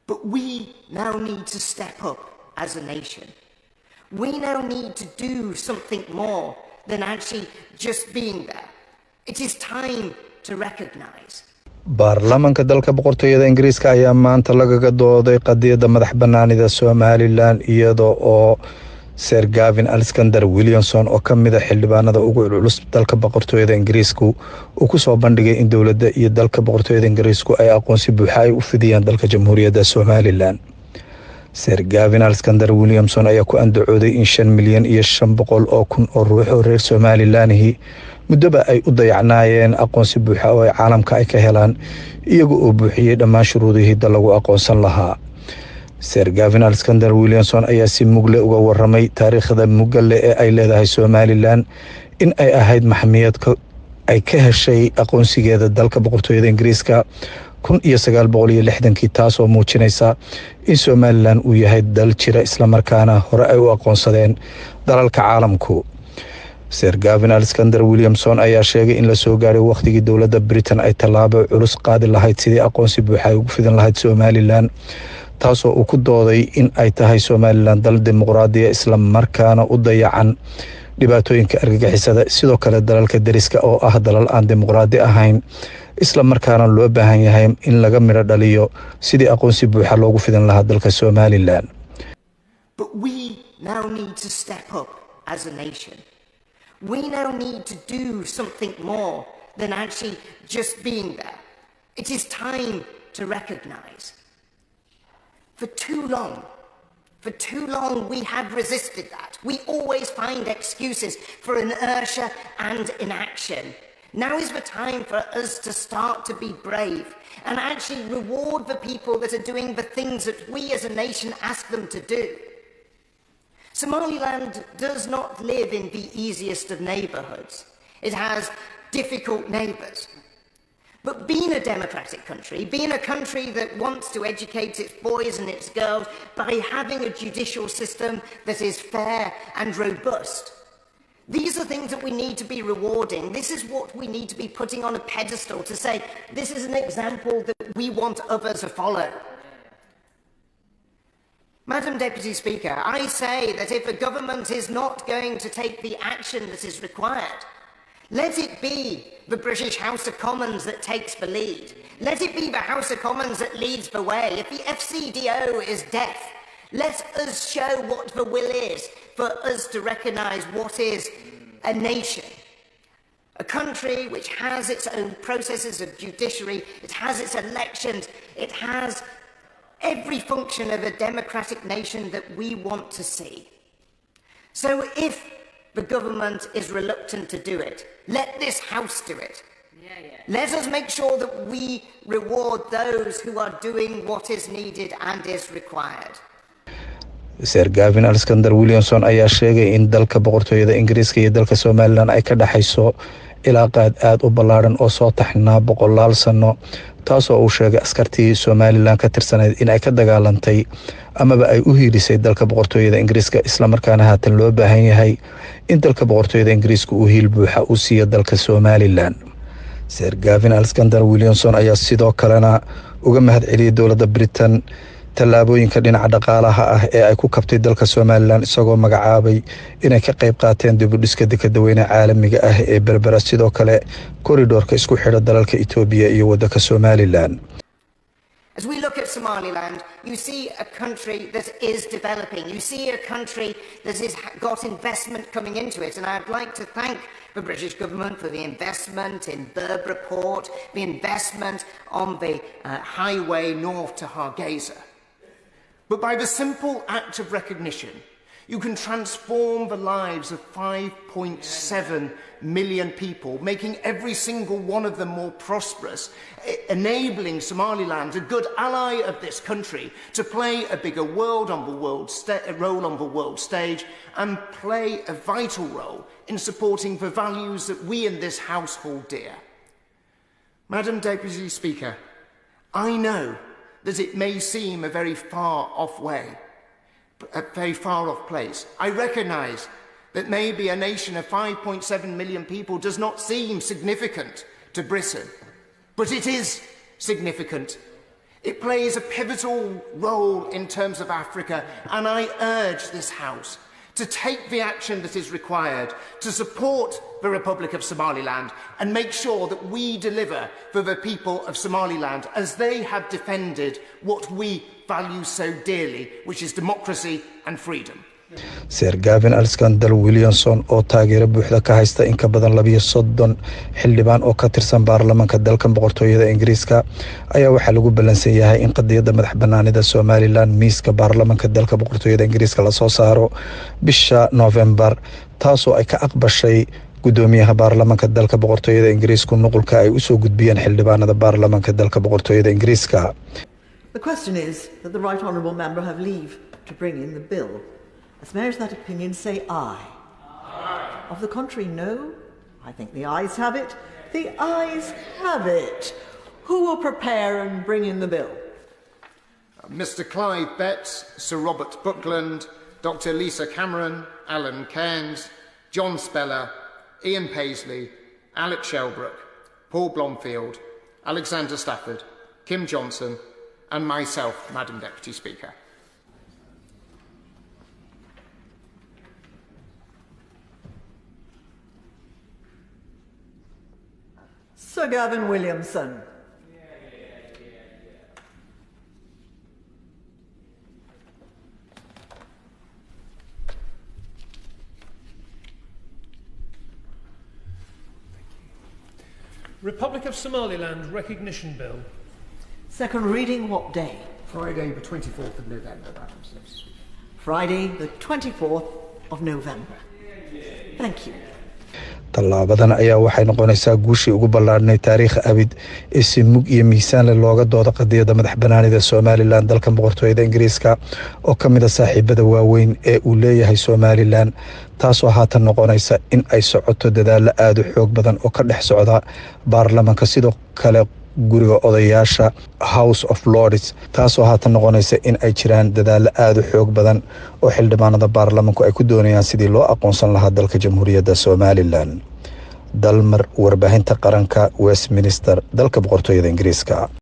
But we now need to step up as a nation. We now need to do something more than actually just being there. It is time to recognize. baarlamaanka dalka boqortooyada Ingiriiska ayaa maanta lagaga dooday qadiyada madax banaanida Somaliland iyadoo oo Sir Gavin Alexander Williamson oo kamid ah xildhibaanada ugu culus dalka boqortooyada Ingiriisku uu ku soo bandhigay in dawladda iyo dalka boqortooyada Ingiriisku ay aqoonsi buuxa ay u fidiyaan dalka jamhuuriyadda Somaliland. Sir Gavin Alexander Williamson ayaa ku andacooday in 5 milyan iyo 500 oo kun oo ruux oo reer Somaliland muddoba ay u dayacnaayeen aqoonsi buuxa oo caalamka ay ka helaan iyaga oo buuxiyay dhammaan shuruudihii lagu aqoonsan lahaa. Sir Gavin Alexander Williamson ayaa si mugle uga waramay taariikhda mugalle ee ay leedahay Somaliland in ay ahayd maxamiyad ay ka heshay aqoonsigeeda dalka boqortooyada Ingiriiska 1960 taasoo muujinaysa in Somaliland uu yahay dal jira isla markaana hore ay u aqoonsadeen dalalka caalamku. Sir Gavin Alexander Williamson ayaa sheegay in la soo gaaray waqtigii dawladda Britain ay tallaabo culus qaadi lahayd sidii aqoonsi buuxa ugu fidan lahayd Somaliland taasoo uu ku dooday in ay tahay Somaliland dal dimuqraadi ah isla markaana u dayacan dhibaatooyinka argagixisada sidoo kale dalalka dariska oo ah dalal aan dimuqraadi ahayn isla markaana loo baahan yahay in laga miro dhaliyo sidii aqoonsi buuxa loogu fidan lahaa dalka Somaliland. But we now need to step up as a nation. We now need to do something more than actually just being there. It is time to recognize. For too long we have resisted that. We always find excuses for inertia and inaction. Now is the time for us to start to be brave and actually reward the people that are doing the things that we as a nation ask them to do. Somaliland does not live in the easiest of neighbourhoods. It has difficult neighbours. But being a democratic country, being a country that wants to educate its boys and its girls by having a judicial system that is fair and robust, these are things that we need to be rewarding. This is what we need to be putting on a pedestal to say, this is an example that we want others to follow. Madam Deputy Speaker, I say that if a government is not going to take the action that is required, let it be the British House of Commons that takes the lead. Let it be the House of Commons that leads the way. If the FCDO is deaf, let us show what the will is for us to recognise what is a nation. A country which has its own processes of judiciary, it has its elections, it has every function of a democratic nation that we want to see. So if the government is reluctant to do it, let this House do it. Let us make sure that we reward those who are doing what is needed and is required. Sir Gavin Alexander Williamson ayaa sheegay in dalka boqortooyada Ingiriiska iyo dalka Somaliland ay ka dhaxayso ilaaqaad aad u ballaaran oo soo taxnaa boqolaal sano taasoo uu sheegay askartii Somaliland ka tirsaneyd in ay ka dagaalantay amaba ay u hiilisay dalka boqortooyada Ingiriiska isla markaana haatan loo baahan yahay in dalka boqortooyada Ingiriiska uu hiil buuxa u siiyo dalka Somaliland. Sir Gavin Alexander Williamson ayaa sidoo kalena uga mahadceliyay dawladda Britain tallaabooyinka dhinaca dhaqaalaha ah ee ay ku kabtay dalka Somaliland isagoo magacaabay inay ka qayb qaateen dib u dhiska dekedda weyne caalamiga ah ee berbera sidoo kale koridorka isku xidha dalalka Itoobiya iyo waddanka Somaliland. As we look at Somaliland, you see a country that is developing. You see a country that has got investment coming into it. And I'd like to thank the British government for the investment in Berbera Port, the investment on the highway north to Hargeisa. But by the simple act of recognition, you can transform the lives of 5.7 million people, making every single one of them more prosperous, enabling Somaliland, a good ally of this country, to play a bigger role on the world stage and play a vital role in supporting the values that we in this House hold dear. Madam Deputy Speaker, I know that it may seem a very far off place. I recognise that maybe a nation of 5.7 million people does not seem significant to Britain, but it is significant. It plays a pivotal role in terms of Africa, and I urge this House to take the action that is required to support the Republic of Somaliland and make sure that we deliver for the people of Somaliland as they have defended what we value so dearly, which is democracy and freedom. Sir Gavin Alexander Williamson oo taageero buuxda ka haysta in ka badan 230 xildhibaan oo ka tirsan baarlamaanka dalka boqortooyada Ingiriiska ayaa waxa lagu balansan yahay in qadiyada madaxbannaanida Somaliland miiska baarlamaanka dalka boqortooyada Ingiriiska la soo saaro bisha November taasoo ay ka aqbashay gudoomiyaha baarlamaanka dalka boqortooyada Ingiriiska nuqulka ay u soo gudbiyeen xildhibaanada baarlamaanka dalka boqortooyada Ingiriiska. The question is that the right honourable member have leave to bring in the bill. As mayors that opinion say aye. Aye. Of the contrary, no. I think the ayes have it. The ayes have it. Who will prepare and bring in the bill? Mr. Clive Betts, Sir Robert Buckland, Dr. Lisa Cameron, Alan Cairns, John Speller, Ian Paisley, Alex Shelbrooke, Paul Blomfield, Alexander Stafford, Kim Johnson, and myself, Madam Deputy Speaker. Sir Gavin Williamson. Republic of Somaliland Recognition Bill. Second reading what day? Friday, the 24th of November, Madam Speaker. Friday, the 24th of November. Thank you. tallaabadan ayaa waxay noqonaysaa guushii ugu ballaadhnay taariikh abid ee si mug iyo miisaan leh looga doodo qadiyada madaxbannaanida Somaliland dalka boqortooyada Ingiriiska oo ka mid ah saaxiibada waaweyn ee uu leeyahay Somaliland taasoo haatan noqonaysa in ay socoto dadaal aad u xoog badan oo ka dhex socda baarlamaanka sidoo kale guriga odayaasha House of Lords taasoo haatan noqonaysa in ay jiraan dadaal aad u xoog badan oo xildhibaanada baarlamaanku ay ku doonayaan sidii loo aqoonsan lahaa dalka Jamhuuriyadda Somaliland. Dalmar warbaahinta qaranka Westminster dalka boqortooyada Ingiriiska.